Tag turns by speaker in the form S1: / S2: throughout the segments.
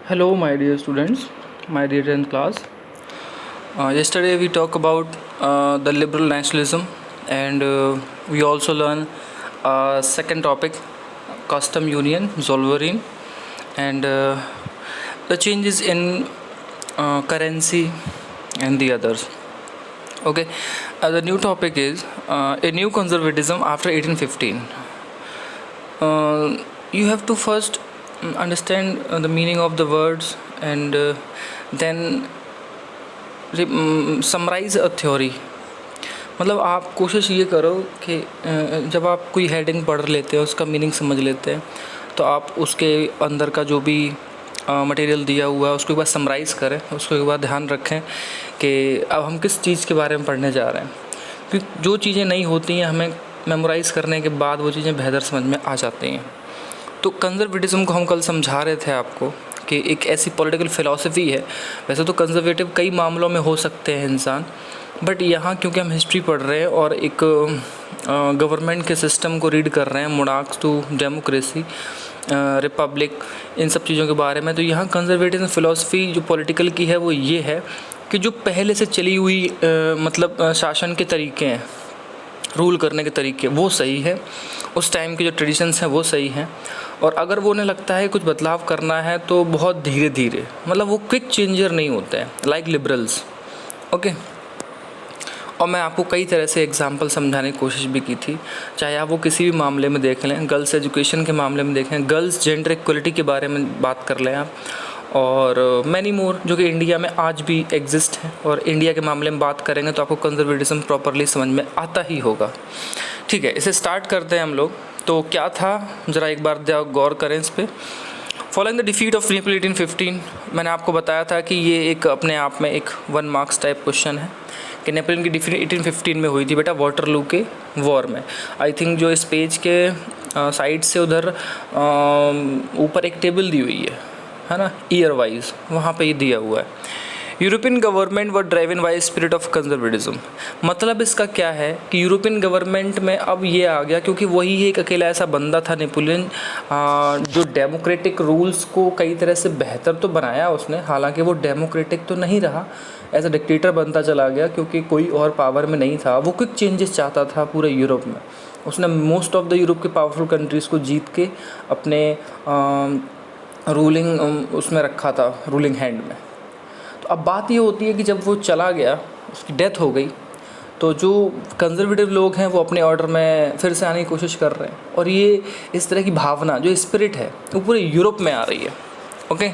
S1: Hello, my dear students, my dear 10th class. Yesterday we talked about the liberal nationalism, and we also learn second topic, custom union, Zollverein, and the changes in currency and the others. Okay, the new topic is a new conservatism after 1815. You have to first understand the meaning of the words and then summarise a theory. मतलब आप कोशिश ये करो कि जब आप कोई heading पढ़ लेते हो, उसका मीनिंग समझ लेते हैं, तो आप उसके अंदर का जो भी मटेरियल दिया हुआ है उसको एक बार समराइज़ करें, उसको एक बार ध्यान रखें कि अब हम किस चीज़ के बारे में पढ़ने जा रहे हैं। क्योंकि जो चीज़ें नहीं होती हैं, हमें मेमोराइज़ करने के बाद वो चीज़ें बेहतर समझ में आ जाती हैं। तो कंज़र्वेटिज़म को हम कल समझा रहे थे आपको कि एक ऐसी पॉलिटिकल फ़िलॉसफी है। वैसे तो कंज़र्वेटिव कई मामलों में हो सकते हैं इंसान, बट यहाँ क्योंकि हम हिस्ट्री पढ़ रहे हैं और एक गवर्नमेंट के सिस्टम को रीड कर रहे हैं, मोनार्क्स टू डेमोक्रेसी, रिपब्लिक, इन सब चीज़ों के बारे में, तो यहाँ कंज़र्वेटिज़म फ़िलॉसफी जो पॉलिटिकल की है वो ये है कि जो पहले से चली हुई मतलब शासन के तरीके हैं, रूल करने के तरीके, वो सही है, उस टाइम के जो ट्रेडिशंस हैं वो सही हैं, और अगर वो उन्हें लगता है कुछ बदलाव करना है तो बहुत धीरे धीरे, मतलब वो क्विक चेंजर नहीं होते हैं लाइक लिबरल्स। ओके, और मैं आपको कई तरह से एग्जांपल समझाने की कोशिश भी की थी, चाहे आप वो किसी भी मामले में देख लें, गर्ल्स एजुकेशन के मामले में देखें, गर्ल्स जेंडर इक्वलिटी के बारे में बात कर लें आप, और मैनी मोर जो कि इंडिया में आज भी एग्जिस्ट है, और इंडिया के मामले में बात करेंगे तो आपको कंजर्वेटिज्म प्रॉपरली समझ में आता ही होगा। ठीक है, इसे स्टार्ट करते हैं हम लोग। तो क्या था, ज़रा एक बार गौर करें इस पर। Following the defeat of Napoleon 1815, मैंने आपको बताया था कि ये एक अपने आप में एक 1 मार्क्स टाइप क्वेश्चन है कि नेपोलियन की डिफीट 1815 में हुई थी बेटा, वाटरलू के वॉर में। आई थिंक जो इस पेज के साइड से उधर ऊपर एक टेबल दी हुई है ना, ईयर वाइज, वहाँ पे ये दिया हुआ है। European government were driven by spirit of conservatism. मतलब इसका क्या है कि यूरोपियन गवर्नमेंट में अब ये आ गया, क्योंकि वही एक अकेला ऐसा बंदा था नेपोलियन जो डेमोक्रेटिक रूल्स को कई तरह से बेहतर तो बनाया उसने, हालांकि वो डेमोक्रेटिक तो नहीं रहा, एज अ डिक्टेटर बनता चला गया, क्योंकि कोई और पावर में नहीं था। वो क्विक चेंजेस चाहता था पूरे यूरोप में। उसने मोस्ट ऑफ द यूरोप के पावरफुल कंट्रीज़ को जीत के अपने रूलिंग उसमें रखा था, रूलिंग हैंड में। तो अब बात ये होती है कि जब वो चला गया, उसकी डेथ हो गई, तो जो कंजर्वेटिव लोग हैं वो अपने ऑर्डर में फिर से आने की कोशिश कर रहे हैं, और ये इस तरह की भावना, जो स्पिरिट है, वो पूरे यूरोप में आ रही है। ओके,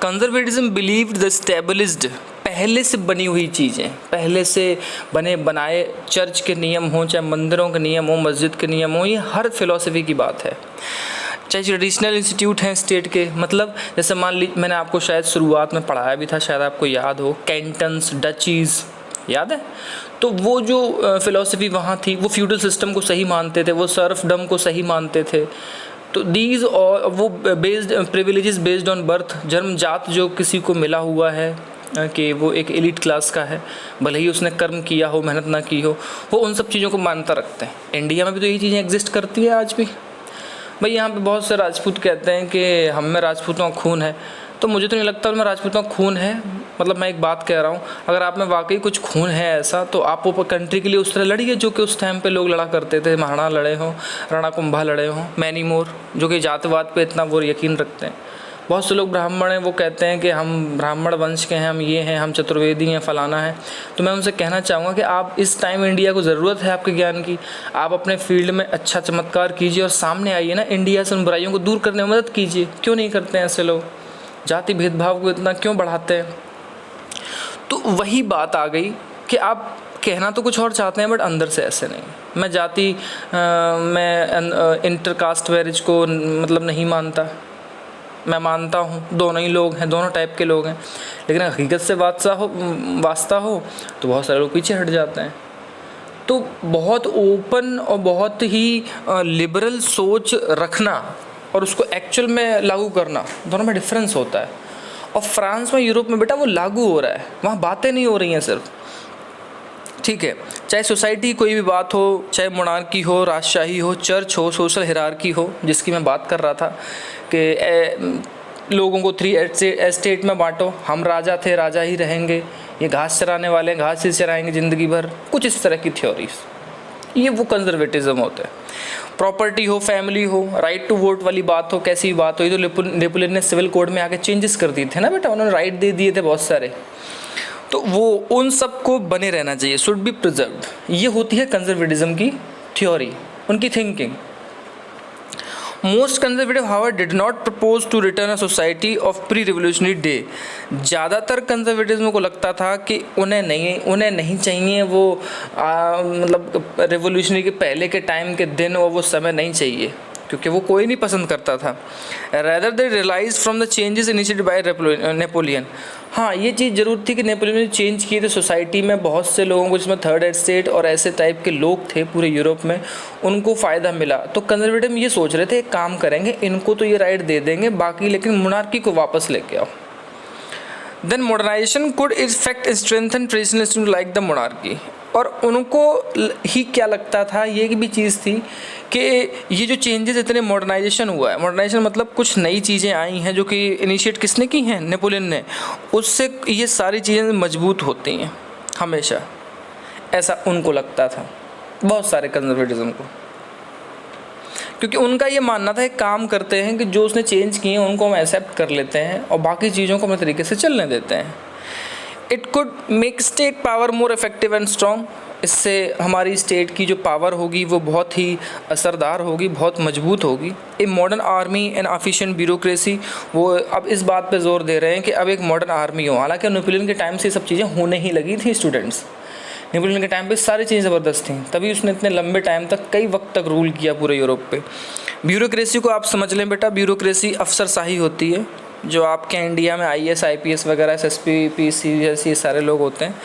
S1: कंजर्वेटिज्म बिलीव्ड द स्टेबलिज्ड, पहले से बनी हुई चीज़ें, पहले से बनाए चर्च के नियम हों, चाहे मंदिरों के नियम हों, मस्जिद के नियम हों, ये हर फिलॉसफी की बात है। चाहे ट्रेडिशनल इंस्टीट्यूट हैं स्टेट के, मतलब जैसे मान लीजिए, मैंने आपको शायद शुरुआत में पढ़ाया भी था, शायद आपको याद हो, कैंटन्स, डचीज़, याद है? तो वो जो फिलॉसफी वहाँ थी, वो फ्यूडल सिस्टम को सही मानते थे, वो सर्फडम को सही मानते थे। तो दीज और वो based privileges based on birth, जन्मजात जो किसी को मिला हुआ है कि वो एक एलिट क्लास का है, भले ही उसने कर्म किया हो, मेहनत ना की हो, वो उन सब चीज़ों को मानता रखते हैं। इंडिया में भी तो यही चीज़ें एग्जिस्ट करती है आज भी। भाई यहाँ पे बहुत से राजपूत कहते हैं कि हम में राजपूतों का खून है, तो मुझे तो नहीं लगता उनमें राजपूतों का खून है। मतलब मैं एक बात कह रहा हूँ, अगर आप में वाकई कुछ खून है ऐसा, तो आप वो कंट्री के लिए उस तरह लड़िए जो कि उस टाइम पे लोग लड़ा करते थे। महाराणा लड़े हों, राणा कुंभा लड़े हों, मैनी मोर, जो कि जातिवाद पे इतना वो यकीन रखते हैं। बहुत से लोग ब्राह्मण हैं, वो कहते हैं कि हम ब्राह्मण वंश के हैं, हम ये हैं, हम चतुर्वेदी हैं, फलाना है। तो मैं उनसे कहना चाहूँगा कि आप इस टाइम इंडिया को ज़रूरत है आपके ज्ञान की, आप अपने फील्ड में अच्छा चमत्कार कीजिए और सामने आइए ना, इंडिया से उन बुराइयों को दूर करने में मदद कीजिए। क्यों नहीं करते हैं ऐसे लोग? जाति भेदभाव को इतना क्यों बढ़ाते हैं? तो वही बात आ गई कि आप कहना तो कुछ और चाहते हैं, बट अंदर से ऐसे नहीं। मैं जाति मैं इंटरकास्ट मैरिज को मतलब नहीं मानता, मैं मानता हूँ दोनों ही लोग हैं, दोनों टाइप के लोग हैं, लेकिन हकीकत से वास्ता हो तो बहुत सारे लोग पीछे हट जाते हैं। तो बहुत ओपन और बहुत ही लिबरल सोच रखना और उसको एक्चुअल में लागू करना, दोनों में डिफरेंस होता है। और फ्रांस में, यूरोप में बेटा वो लागू हो रहा है, वहाँ बातें नहीं हो रही हैं सिर्फ। ठीक है, चाहे सोसाइटी कोई भी बात हो, चाहे मोनार्की हो, राजशाही हो, चर्च हो, सोशल हिरार्की हो, जिसकी मैं बात कर रहा था कि लोगों को 3 एस्टेट में बांटो, हम राजा थे राजा ही रहेंगे, ये घास चराने वाले हैं घास ही चराएंगे ज़िंदगी भर, कुछ इस तरह की थ्योरीज, ये वो कंजर्वेटिज्म होता है। प्रॉपर्टी हो, फैमिली हो, राइट टू वोट वाली बात हो, कैसी बात हो, ये तो नेपोलियन ने सिविल कोड में आके चेंजेस कर दिए थे ना बेटा, उन्होंने राइट दे दिए थे बहुत सारे, तो वो उन सब को बने रहना चाहिए, शुड बी प्रिजर्व्ड। ये होती है कंजर्वेटिज्म की थ्योरी, उनकी thinking. Most conservative however did not propose to return a society of pre revolutionary day. ज़्यादातर कंजर्वेटिज्म को लगता था कि उन्हें नहीं चाहिए वो मतलब रिवोल्यूशनरी के पहले के टाइम के दिन और वो समय नहीं चाहिए, क्योंकि वो कोई नहीं पसंद करता था। Rather they realise from the changes initiated by Napoleon. हाँ, ये चीज़ ज़रूर थी कि नेपोलियन ने चेंज किए थे सोसाइटी में, बहुत से लोगों को जिसमें थर्ड एस्टेट और ऐसे टाइप के लोग थे पूरे यूरोप में, उनको फ़ायदा मिला। तो कंजर्वेटिव ये सोच रहे थे एक काम करेंगे, इनको तो ये राइट दे देंगे, बाकी लेकिन मोनार्की को वापस लेके आओ। Then modernisation could effect strengthen traditionalism like the monarchy. और उनको ही क्या लगता था, ये भी चीज़ थी कि ये जो चेंजेस इतने मॉडर्नाइजेशन हुआ है, मॉडर्नाइजेशन मतलब कुछ नई चीज़ें आई हैं जो कि इनिशिएट किसने की हैं, नेपोलियन ने, उससे ये सारी चीज़ें मजबूत होती हैं हमेशा, ऐसा उनको लगता था बहुत सारे कंजर्वेटिज्म को। क्योंकि उनका ये मानना था एक काम करते हैं कि जो उसने चेंज किए हैं उनको हम एक्सेप्ट कर लेते हैं और बाकी चीज़ों को अपने तरीके से चलने देते हैं। It could make state power more effective and strong. इससे हमारी स्टेट की जो पावर होगी वो बहुत ही असरदार होगी, बहुत मजबूत होगी। A modern army and efficient bureaucracy, वो अब इस बात पे जोर दे रहे हैं कि अब एक मॉडर्न आर्मी हो। हालांकि नेपोलियन के टाइम से ये सब चीज़ें होने ही लगी थी स्टूडेंट्स, नेपोलियन के टाइम पे सारी चीज़ें ज़बरदस्त थी, तभी उसने इतने लंबे टाइम तक कई वक्त तक रूल किया पूरे यूरोप पे। ब्यूरोक्रेसी को आप समझ लें बेटा, ब्यूरोक्रेसी अफसरशाही होती है, जो आपके इंडिया में IAS IPS वगैरह SSP PC जैसे सारे लोग होते हैं।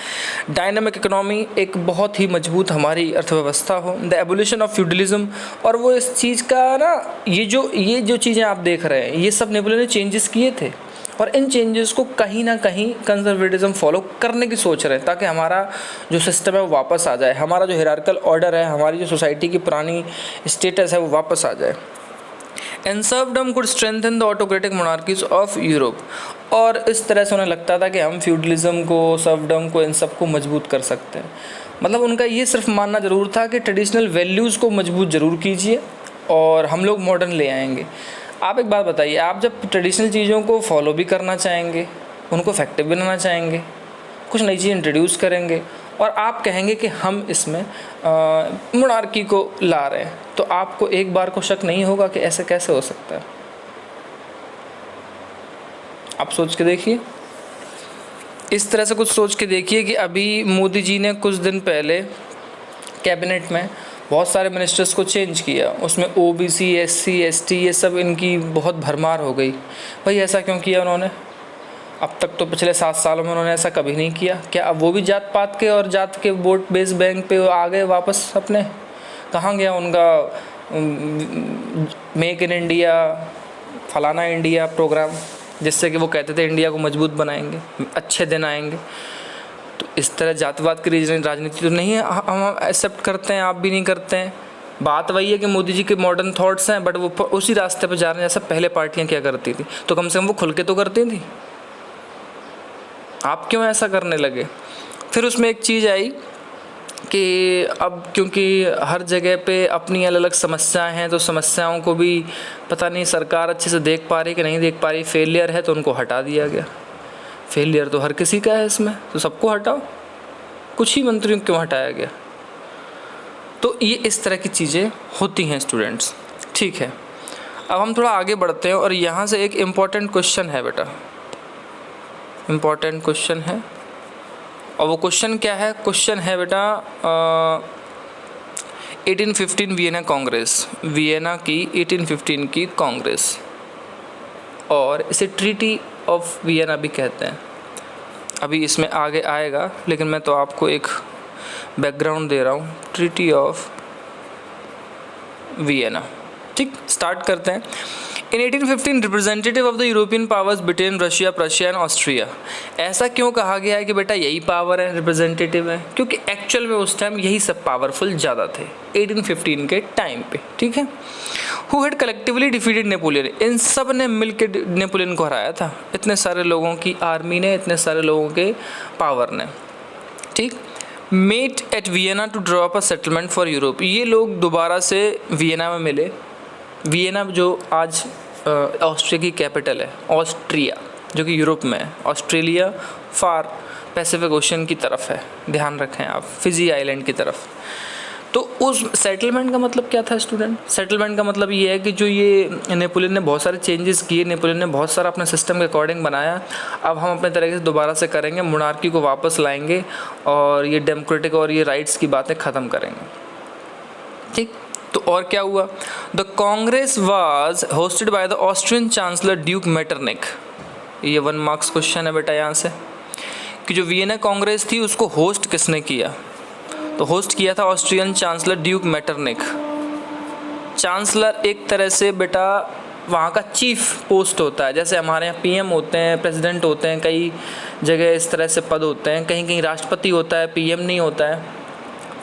S1: डायनामिक इकोनॉमी, एक बहुत ही मजबूत हमारी अर्थव्यवस्था हो। द एबोलिशन ऑफ फ्यूडलिज्म, और वो इस चीज़ का ना, ये जो चीज़ें आप देख रहे हैं ये सब नेपोलियन ने चेंजेस किए थे, और इन चेंजेस को कहीं ना कहीं कंजर्वेटिज्म फॉलो करने की सोच रहे हैं, ताकि हमारा जो सिस्टम है वो वापस आ जाए, हमारा जो हिरार्किकल ऑर्डर है, हमारी जो सोसाइटी की पुरानी स्टेटस है वो वापस आ जाए। And serfdom could strengthen the autocratic monarchies of Europe. और इस तरह से उन्हें लगता था कि हम फ्यूडलिज्म को, सर्वडम को, इन सब को मजबूत कर सकते हैं। मतलब उनका ये सिर्फ मानना ज़रूर था कि ट्रेडिशनल वैल्यूज़ को मजबूत ज़रूर कीजिए और हम लोग मॉडर्न ले आएंगे। आप एक बात बताइए, आप जब ट्रेडिशनल चीज़ों को फॉलो भी करना चाहेंगे, उनको इफेक्टिव बनाना चाहेंगे, कुछ नई चीज़ इंट्रोड्यूस करेंगे और आप कहेंगे कि हम इसमें मोनार्की को ला रहे हैं, तो आपको एक बार को शक नहीं होगा कि ऐसे कैसे हो सकता है। आप सोच के देखिए, इस तरह से कुछ सोच के देखिए कि अभी मोदी जी ने कुछ दिन पहले कैबिनेट में बहुत सारे मिनिस्टर्स को चेंज किया, उसमें OBC SC ST ये सब इनकी बहुत भरमार हो गई। भाई ऐसा क्यों किया उन्होंने? अब तक तो पिछले 7 सालों में उन्होंने ऐसा कभी नहीं किया। क्या अब वो भी जात पात के और जात के वोट बेस बैंक पे आ गए वापस अपने? कहाँ गया उनका मेक इन इंडिया, फलाना इंडिया प्रोग्राम, जिससे कि वो कहते थे इंडिया को मजबूत बनाएंगे, अच्छे दिन आएंगे। तो इस तरह जातिवाद की राजनीति तो नहीं है, हम एक्सेप्ट करते हैं, आप भी नहीं करते हैं। बात वही है कि मोदी जी के मॉडर्न थॉट्स हैं, बट वो उसी रास्ते पर जा रहे हैं जैसा पहले पार्टियां क्या करती थी, तो कम से कम वो खुल के तो करती थी। आप क्यों ऐसा करने लगे? फिर उसमें एक चीज़ आई कि अब क्योंकि हर जगह पे अपनी अलग अलग समस्याएं हैं, तो समस्याओं को भी पता नहीं सरकार अच्छे से देख पा रही कि नहीं देख पा रही, फेलियर है तो उनको हटा दिया गया। फेलियर तो हर किसी का है इसमें, तो सबको हटाओ, कुछ ही मंत्रियों को क्यों हटाया गया? तो ये इस तरह की चीज़ें होती हैं स्टूडेंट्स, ठीक है। अब हम थोड़ा आगे बढ़ते हैं और यहाँ से एक इम्पॉर्टेंट क्वेश्चन है बेटा, इम्पॉर्टेंट क्वेश्चन है। और वो क्वेश्चन क्या है? क्वेश्चन है बेटा 1815 वियना कांग्रेस, वियना की 1815 की कांग्रेस, और इसे ट्रीटी ऑफ वियना भी कहते हैं। अभी इसमें आगे आएगा, लेकिन मैं तो आपको एक बैकग्राउंड दे रहा हूँ। ट्रीटी ऑफ वियना, ठीक, स्टार्ट करते हैं। इन 1815 representative of the European powers Britain, Russia, Prussia and Austria. ऐसा क्यों कहा गया है कि बेटा यही पावर है, रिप्रेजेंटेटिव है? क्योंकि एक्चुअल में उस टाइम यही सब पावरफुल ज़्यादा थे 1815 के टाइम पे, ठीक है। Who had collectively defeated Napoleon, इन सब ने मिल के नेपोलियन को हराया था, इतने सारे लोगों की आर्मी ने, इतने सारे लोगों के पावर ने, ठीक। Met at Vienna to draw up a settlement for Europe, ये लोग दोबारा से वियना में मिले। वियना जो आज ऑस्ट्रिया की कैपिटल है, ऑस्ट्रिया जो कि यूरोप में है, ऑस्ट्रेलिया फार पैसिफिक ओशन की तरफ है, ध्यान रखें आप, फिजी आइलैंड की तरफ। तो उस सेटलमेंट का मतलब क्या था स्टूडेंट? सेटलमेंट का मतलब ये है कि जो ये नेपोलियन ने बहुत सारे चेंजेस किए, नेपोलियन ने बहुत सारा अपने सिस्टम के अकॉर्डिंग बनाया, अब हम अपने तरीके से दोबारा से करेंगे, मोनार्की को वापस लाएंगे और ये डेमोक्रेटिक और ये राइट्स की बातें ख़त्म करेंगे, ठीक। तो और क्या हुआ? The Congress was hosted by the Austrian chancellor Duke Metternich. ये 1 मार्क्स क्वेश्चन है बेटा यहाँ से, कि जो वियना कांग्रेस थी उसको होस्ट किसने किया? तो होस्ट किया था Austrian chancellor Duke Metternich. Chancellor एक तरह से बेटा वहाँ का चीफ पोस्ट होता है, जैसे हमारे यहाँ पीएम होते हैं, प्रेसिडेंट होते हैं, कई जगह इस तरह से पद होते हैं, कहीं कहीं राष्ट्रपति होता है, पीएम नहीं होता है।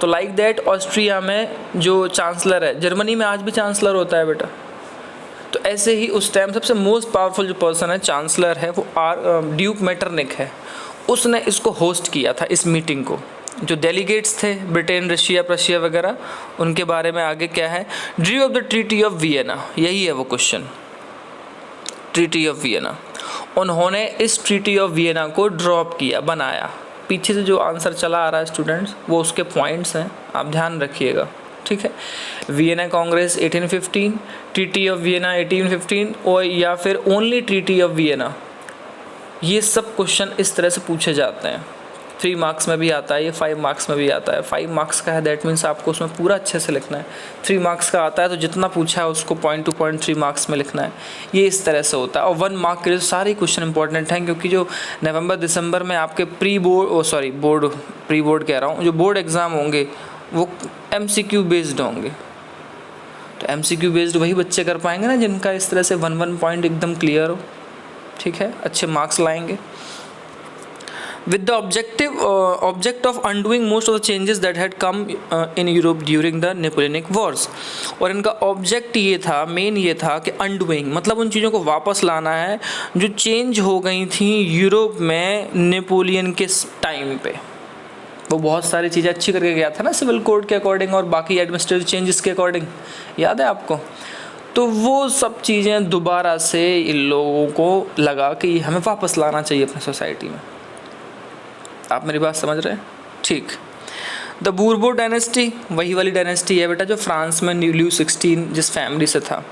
S1: तो लाइक दैट ऑस्ट्रिया में जो चांसलर है, जर्मनी में आज भी चांसलर होता है बेटा। तो ऐसे ही उस टाइम सबसे मोस्ट पावरफुल जो पर्सन है, चांसलर है, वो ड्यूक मेटरनिक है। उसने इसको होस्ट किया था, इस मीटिंग को। जो डेलीगेट्स थे ब्रिटेन, रशिया, प्रशिया वगैरह, उनके बारे में आगे क्या है? Drew of the treaty of Vienna, यही है वो क्वेश्चन, ट्रीटी ऑफ वियना। उन्होंने इस ट्रीटी ऑफ वियना को ड्रॉप किया, बनाया। पीछे से जो आंसर चला आ रहा है स्टूडेंट्स, वो उसके पॉइंट्स हैं, आप ध्यान रखिएगा, ठीक है। Vienna Congress 1815, treaty of Vienna 1815, और या फिर ओनली ट्रीटी ऑफ वियना, ये सब क्वेश्चन इस तरह से पूछे जाते हैं। 3 मार्क्स में भी आता है, ये 5 मार्क्स में भी आता है। 5 मार्क्स का है, दैट मीन्स आपको उसमें पूरा अच्छे से लिखना है। 3 मार्क्स का आता है तो जितना पूछा है उसको पॉइंट टू पॉइंट 3 मार्क्स में लिखना है, ये इस तरह से होता है। और 1 मार्क के लिए सारे क्वेश्चन इंपॉर्टेंट हैं, क्योंकि जो नवंबर दिसंबर में आपके प्री बोर्ड कह रहा हूँ, जो बोर्ड एग्ज़ाम होंगे वो MCQ बेस्ड होंगे। तो MCQ बेस्ड वही बच्चे कर पाएंगे ना जिनका इस तरह से 1 पॉइंट एकदम क्लियर हो, ठीक है, अच्छे मार्क्स लाएंगे। with the object of undoing most of the changes that had come in Europe during the Napoleonic Wars। और इनका ऑब्जेक्ट ये था, मेन ये था कि undoing मतलब उन चीज़ों को वापस लाना है जो चेंज हो गई थी यूरोप में नेपोलियन के टाइम पे। वो बहुत सारी चीज़ें अच्छी करके गया था ना, सिविल कोड के अकॉर्डिंग और बाकी एडमिनिस्ट्रेटिव चेंजेस के अकॉर्डिंग, याद है आपको? तो वो सब चीज़ें दोबारा से इन लोगों को लगा कि हमें वापस लाना चाहिए अपनी सोसाइटी में। आप मेरी बात समझ रहे हैं? ठीक। द बूरबो डायनेस्टी वही वाली डायनेस्टी है बेटा जो फ्रांस में ल्यूई 16 जिस फैमिली से था,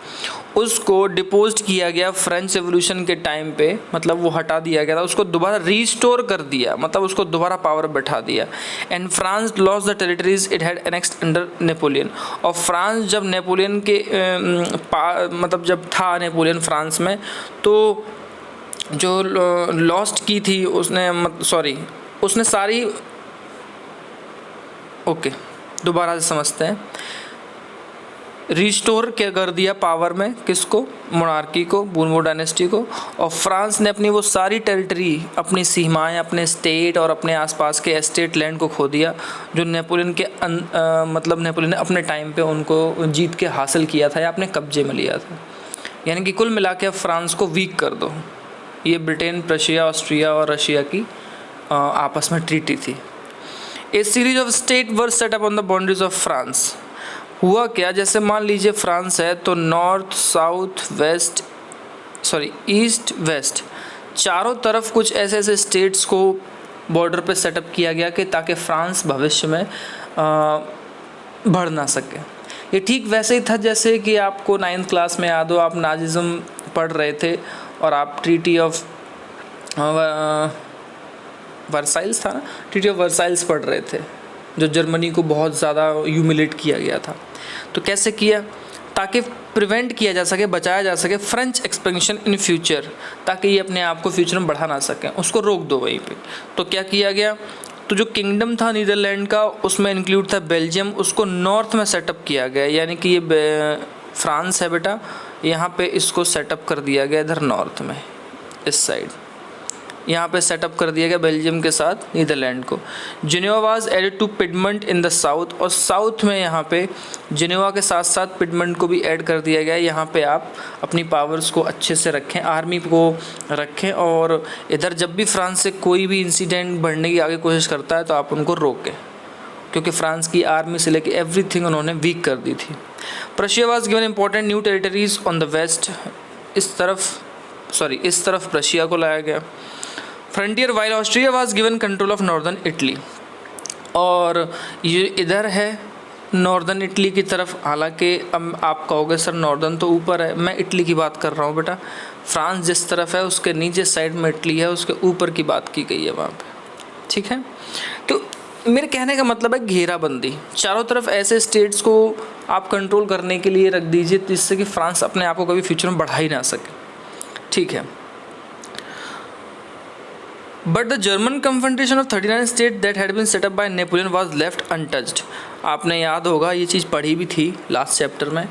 S1: उसको डिपोज किया गया फ्रेंच रेवोल्यूशन के टाइम पे, मतलब वो हटा दिया गया था, उसको दोबारा रीस्टोर कर दिया, मतलब उसको दोबारा पावर बैठा दिया। And France loss the territories it had annexed under Napoleon. और फ्रांस जब नेपोलियन के मतलब जब था नेपोलियन फ्रांस में, तो जो लॉस्ट की थी उसने सारी, ओके दोबारा से समझते हैं, रिस्टोर क्या कर दिया पावर में, किसको? मोनार्की को, बूरबो डायनेस्टी को। और फ्रांस ने अपनी वो सारी टेरिटरी, अपनी सीमाएं, अपने स्टेट और अपने आसपास के एस्टेट लैंड को खो दिया, जो नेपोलियन के मतलब नेपोलियन ने अपने टाइम पे उनको जीत के हासिल किया था या अपने कब्जे में लिया था। यानी कि कुल मिला के फ्रांस को वीक कर दो। ये ब्रिटेन, प्रशिया, ऑस्ट्रिया और रशिया की आपस में ट्रीटी थी। A series of state were set up on the boundaries of France. हुआ क्या, जैसे मान लीजिए फ्रांस है तो north, south, west, east, west, चारों तरफ कुछ ऐसे ऐसे स्टेट्स को बॉर्डर पे सेटअप किया गया कि ताकि फ्रांस भविष्य में बढ़ ना सके। ये ठीक वैसे ही था जैसे कि आपको 9th क्लास में याद हो, आप नाजिज्म पढ़ रहे थे और आप ट्रीटी ऑफ वर्साइल्स था ना, ट्रीटी ऑफ वर्साइल्स पढ़ रहे थे, जो जर्मनी को बहुत ज़्यादा ह्यूमिलेट किया गया था। तो कैसे किया? ताकि प्रिवेंट किया जा सके, बचाया जा सके फ्रेंच एक्सपेंशन इन फ्यूचर, ताकि ये अपने आप को फ्यूचर में बढ़ा ना सकें, उसको रोक दो वहीं पे। तो क्या किया गया? तो जो किंगडम था नीदरलैंड का, उसमें इंक्लूड था बेल्जियम, उसको नॉर्थ में सेटअप किया गया। यानी कि ये फ्रांस है बेटा, यहाँ पे इसको सेटअप कर दिया गया इधर नॉर्थ में, इस साइड यहाँ पे सेटअप कर दिया गया बेल्जियम के साथ नीदरलैंड को। Geneva was added to Piedmont in the south, और साउथ में यहाँ पे जिनेवा के साथ साथ पिडमंट को भी ऐड कर दिया गया। यहाँ पे आप अपनी पावर्स को अच्छे से रखें, आर्मी को रखें, और इधर जब भी फ्रांस से कोई भी इंसिडेंट बढ़ने की आगे कोशिश करता है तो आप उनको रोकें, क्योंकि फ्रांस की आर्मी से लेके एवरीथिंग उन्होंने वीक कर दी थी। Prussia was given important new territories on the west, इस तरफ प्रशिया को लाया गया। Frontier while Austria was given control of northern Italy, और ये इधर है नॉर्दर्न इटली की तरफ। हालांकि अब आप कहोगे सर नॉर्दर्न तो ऊपर है, मैं इटली की बात कर रहा हूँ बेटा। फ्रांस जिस तरफ है उसके नीचे साइड में इटली है, उसके ऊपर की बात की गई है वहाँ पे, ठीक है। तो मेरे कहने का मतलब है घेराबंदी, चारों तरफ ऐसे स्टेट्स को आप कंट्रोल करने के लिए रख दीजिए जिससे कि फ्रांस अपने आप को कभी फ्यूचर में बढ़ा ही ना सके, ठीक है। But the German confrontation of 39 state that had been set up by Napoleon was left untouched. आपने याद होगा ये चीज़ पढ़ी भी थी लास्ट चैप्टर में,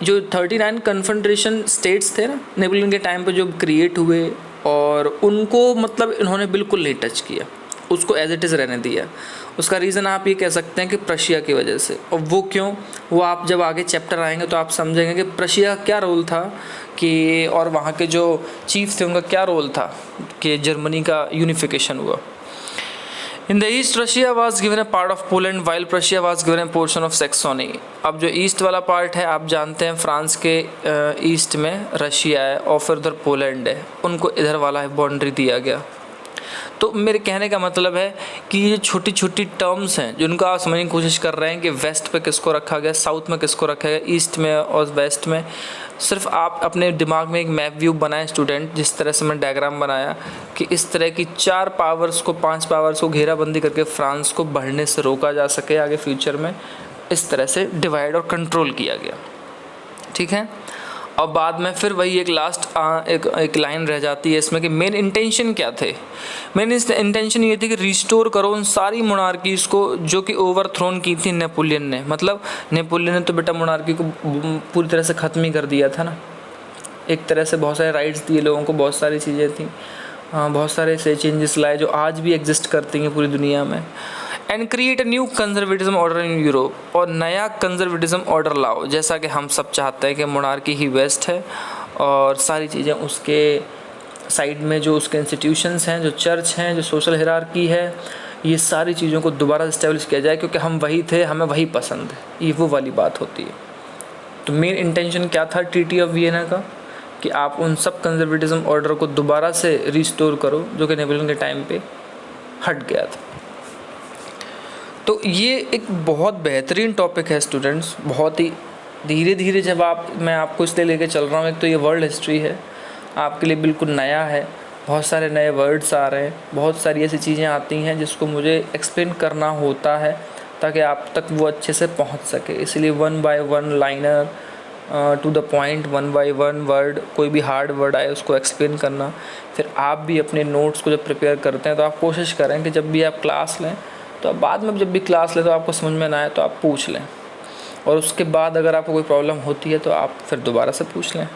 S1: जो 39 कन्फ्रंटेशन स्टेट्स थे ना नेपोलियन के टाइम पे जो क्रिएट हुए, और उनको मतलब इन्होंने बिल्कुल नहीं टच किया, उसको एज इट इज़ रहने दिया। उसका रीज़न आप ये कह सकते हैं कि प्रशिया की वजह से। और वो क्यों, वो आप जब आगे चैप्टर आएंगे तो आप समझेंगे कि प्रशिया क्या रोल था कि, और वहाँ के जो चीफ थे उनका क्या रोल था कि जर्मनी का यूनिफिकेशन हुआ। In the east Russia was given a part of Poland while Prussia was given a portion of Saxony. अब जो ईस्ट वाला पार्ट है आप जानते हैं फ्रांस के ईस्ट में रशिया है, और फिर उधर पोलैंड है, उनको इधर वाला बाउंड्री दिया गया। तो मेरे कहने का मतलब है कि ये छोटी छोटी टर्म्स हैं जिनको आप समझने की कोशिश कर रहे हैं कि वेस्ट पे किसको रखा गया, साउथ में किसको रखा गया, ईस्ट में और वेस्ट में। सिर्फ आप अपने दिमाग में एक मैप व्यू बनाएं स्टूडेंट, जिस तरह से मैं डायग्राम बनाया कि इस तरह की 4 पावर्स को 5 पावर्स को घेराबंदी करके फ्रांस को बढ़ने से रोका जा सके आगे फ्यूचर में, इस तरह से डिवाइड और कंट्रोल किया गया, ठीक है। और बाद में फिर वही एक लास्ट एक लाइन रह जाती है इसमें कि मेन इंटेंशन क्या थे। मेन इंटेंशन ये थी कि रिस्टोर करो उन सारी मोनार्कीज़ को जो कि ओवरथ्रोन की थी नेपोलियन ने। मतलब नेपोलियन ने तो बेटा मोनार्की को पूरी तरह से ख़त्म ही कर दिया था ना, एक तरह से बहुत सारे राइट्स दिए लोगों को, बहुत सारी चीज़ें थी, बहुत सारे ऐसे चेंजेस लाए जो आज भी एग्जिस्ट करती हैं पूरी दुनिया में। And create a new conservatism order in Europe, और नया कंजर्वेटिज्म ऑर्डर लाओ, जैसा कि हम सब चाहते हैं कि मोनार्की ही बेस्ट है, और सारी चीज़ें उसके साइड में जो उसके इंस्टीट्यूशंस हैं, जो चर्च हैं, जो सोशल हिरार्की है, ये सारी चीज़ों को दोबारा इस्टेब्लिश किया जाए, क्योंकि हम वही थे, हमें वही पसंद है, ये वो वाली बात होती है। तो मेन इंटेंशन क्या था ट्रीटी ऑफ वियना का, कि आप उन सब कंजर्वेटिज्म ऑर्डर को दोबारा से रिस्टोर करो जो कि नेपोलियन के टाइम पे हट गया था। तो ये एक बहुत बेहतरीन टॉपिक है स्टूडेंट्स, बहुत ही धीरे धीरे जब मैं आपको इसलिए लेके चल रहा हूँ। एक तो ये वर्ल्ड हिस्ट्री है, आपके लिए बिल्कुल नया है, बहुत सारे नए वर्ड्स आ रहे हैं, बहुत सारी ऐसी चीज़ें आती हैं जिसको मुझे एक्सप्लेन करना होता है ताकि आप तक वो अच्छे से पहुँच सके। इसलिए 1 by 1 liner to the point, 1 by 1 word, कोई भी हार्ड वर्ड आए उसको एक्सप्लेन करना। फिर आप भी अपने नोट्स को जब प्रिपेयर करते हैं तो आप कोशिश करें कि जब भी आप क्लास लें तो आप बाद में जब भी क्लास लें तो आपको समझ में ना आए तो आप पूछ लें, और उसके बाद अगर आपको कोई प्रॉब्लम होती है तो आप फिर दोबारा से पूछ लें,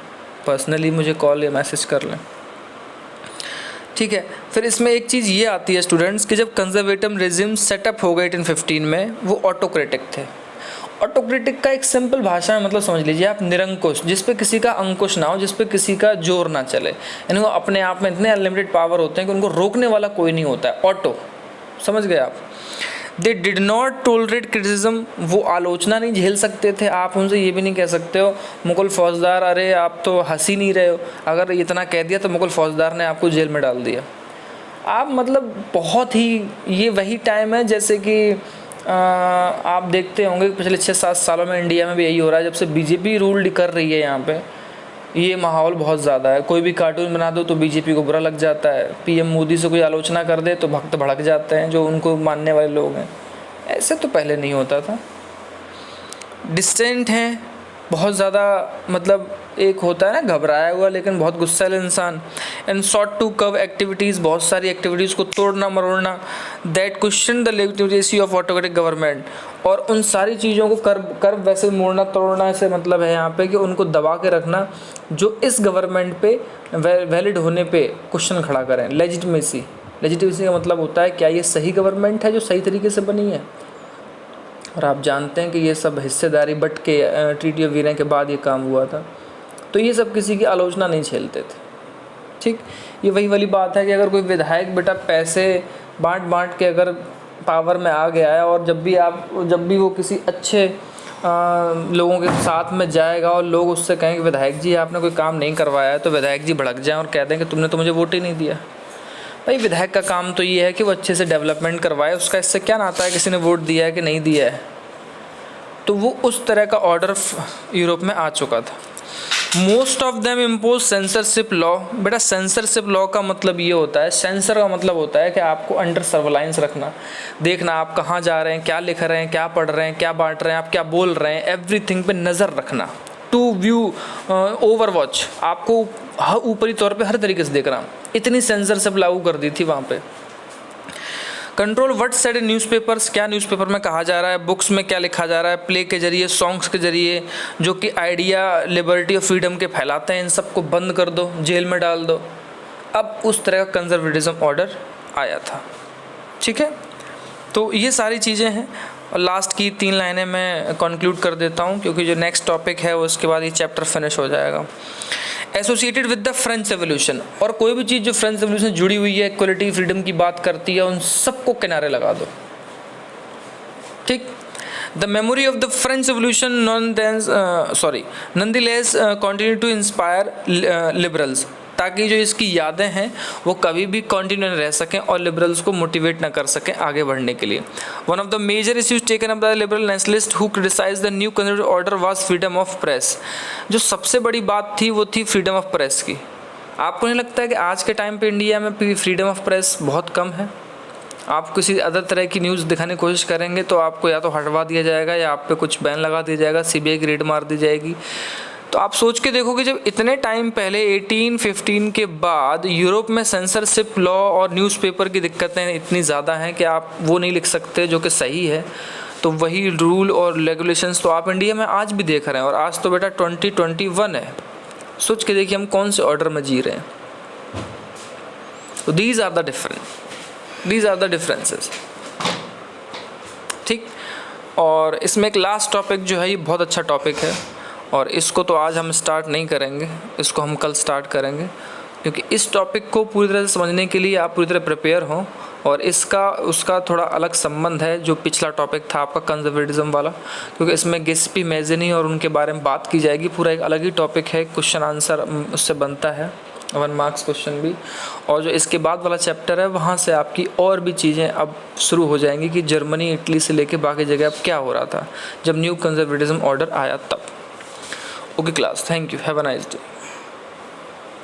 S1: पर्सनली मुझे कॉल या मैसेज कर लें, ठीक है। फिर इसमें एक चीज़ ये आती है स्टूडेंट्स कि जब कंजर्वेटिव रेजिम सेटअप हो गए 1815 में, वो ऑटोक्रेटिक थे। ऑटोक्रेटिक का एक सिंपल भाषा में मतलब समझ लीजिए आप, निरंकुश, जिस पे किसी का अंकुश ना हो, जिस पे किसी का जोर ना चले, यानी वो अपने आप में इतने अनलिमिटेड पावर होते हैं कि उनको रोकने वाला कोई नहीं होता है। ऑटो, समझ गए आप। They did not tolerate criticism, वो आलोचना नहीं झेल सकते थे। आप उनसे ये भी नहीं कह सकते हो मुगल फौजदार, अरे आप तो हंस ही नहीं रहे हो, अगर इतना कह दिया तो मुगल फौजदार ने आपको जेल में डाल दिया। आप मतलब बहुत ही, ये वही टाइम है जैसे कि आप देखते होंगे पिछले 6-7 सालों में इंडिया में भी यही हो रहा है। जब से बीजेपी रूल कर रही है यहाँ पे, ये माहौल बहुत ज़्यादा है। कोई भी कार्टून बना दो तो बीजेपी को बुरा लग जाता है, पीएम मोदी से कोई आलोचना कर दे तो भक्त भड़क जाते हैं जो उनको मानने वाले लोग हैं। ऐसे तो पहले नहीं होता था। डिसेंट हैं बहुत ज़्यादा मतलब एक होता है ना घबराया हुआ लेकिन बहुत गुस्सैल इंसान। एंड सॉट टू कव एक्टिविटीज़, बहुत सारी एक्टिविटीज़ को तोड़ना मरोड़ना। That question the legitimacy of autocratic government, और उन सारी चीज़ों को कर वैसे मोड़ना तोड़ना से मतलब है यहाँ पे कि उनको दबा के रखना जो इस गवर्नमेंट पे वैलिड होने पे क्वेश्चन खड़ा करें। लेजिटिमेसी का मतलब होता है क्या ये सही गवर्नमेंट है जो सही तरीके से बनी है। और आप जानते हैं कि ये सब हिस्सेदारी बट के ट्रीटी ऑफ वीरें के बाद ये काम हुआ था, तो ये सब किसी की आलोचना नहीं झेलते थे। ठीक, ये वही वाली बात है कि अगर कोई विधायक बेटा पैसे बांट के अगर पावर में आ गया है और जब भी वो किसी अच्छे लोगों के साथ में जाएगा और लोग उससे कहें कि विधायक जी आपने कोई काम नहीं करवाया है, तो विधायक जी भड़क जाएं और कह दें कि तुमने तो मुझे वोट ही नहीं दिया। भाई विधायक का काम तो ये है कि वो अच्छे से डेवलपमेंट करवाए, उसका इससे क्या नाता है किसी ने वोट दिया है कि नहीं दिया है। तो वो उस तरह का ऑर्डर यूरोप में आ चुका था। Most of them impose censorship law. बेटा सेंसरशिप लॉ का मतलब ये होता है, सेंसर का मतलब होता है कि आपको अंडर सर्विलांस रखना, देखना आप कहाँ जा रहे हैं, क्या लिख रहे हैं, क्या पढ़ रहे हैं, क्या बांट रहे हैं, आप क्या बोल रहे हैं, एवरीथिंग पे नज़र रखना। टू व्यू ओवर वॉच, आपको ऊपरी तौर पे हर तरीके से देखना। इतनी सेंसरशिप लागू कर दी थी वहाँ पे। Control what said in newspapers, क्या न्यूज़पेपर में कहा जा रहा है, बुक्स में क्या लिखा जा रहा है, प्ले के जरिए, सॉन्ग्स के जरिए जो कि आइडिया लिबर्टी और फ्रीडम के फैलाते हैं, इन सबको बंद कर दो, जेल में डाल दो। अब उस तरह का कंजर्वेटिज्म ऑर्डर आया था। ठीक है, तो ये सारी चीज़ें हैं। और लास्ट की 3 लाइनें मैं कंक्लूड कर देता हूँ क्योंकि जो नेक्स्ट टॉपिक है उसके बाद ये चैप्टर फिनिश हो जाएगा। Associated with the French revolution, और कोई भी चीज़ जो फ्रेंच रेवोल्यूशन से जुड़ी हुई है, इक्वलिटी फ्रीडम की बात करती है, उन सबको किनारे लगा दो। ठीक, the memory of the French revolution nonetheless continue to inspire liberals, ताकि जो इसकी यादें हैं वो कभी भी कंटिन्यू रह सकें और लिबरल्स को मोटिवेट ना कर सकें आगे बढ़ने के लिए। One of the major issues taken up by liberal nationalist who criticise the new conservative order was freedom of press. जो सबसे बड़ी बात थी वो थी फ्रीडम ऑफ प्रेस की। आपको नहीं लगता है कि आज के टाइम पे इंडिया में फ्रीडम ऑफ प्रेस बहुत कम है? आप किसी अदर तरह की न्यूज़ दिखाने की कोशिश करेंगे तो आपको या तो हटवा दिया जाएगा या आप पे कुछ बैन लगा दिया जाएगा, सीबीआई की रेड मार दी जाएगी। तो आप सोच के देखो कि जब इतने टाइम पहले 1815 के बाद यूरोप में सेंसरशिप लॉ और न्यूज़पेपर की दिक्कतें इतनी ज़्यादा हैं कि आप वो नहीं लिख सकते जो कि सही है, तो वही रूल और रेगुलेशंस तो आप इंडिया में आज भी देख रहे हैं। और आज तो बेटा 2021 है, सोच के देखिए हम कौन से ऑर्डर में जी रहे हैं। तो दीज आर द डिफरेंसेस। ठीक, और इसमें एक लास्ट टॉपिक जो है ये बहुत अच्छा टॉपिक है और इसको तो आज हम स्टार्ट नहीं करेंगे, इसको हम कल स्टार्ट करेंगे क्योंकि इस टॉपिक को पूरी तरह से समझने के लिए आप पूरी तरह प्रिपेयर हों। और उसका थोड़ा अलग संबंध है जो पिछला टॉपिक था आपका कंजर्वेटिज्म वाला, क्योंकि इसमें गिस्पी मेज़नी और उनके बारे में बात की जाएगी। पूरा एक अलग ही टॉपिक है, क्वेश्चन आंसर उससे बनता है, 1 मार्क्स क्वेश्चन भी। और जो इसके बाद वाला चैप्टर है वहाँ से आपकी और भी चीज़ें अब शुरू हो जाएंगी कि जर्मनी इटली से लेके बाकी जगह अब क्या हो रहा था जब न्यू कंजर्वेटिज्म ऑर्डर आया तब। Okay class, thank you, have a nice day.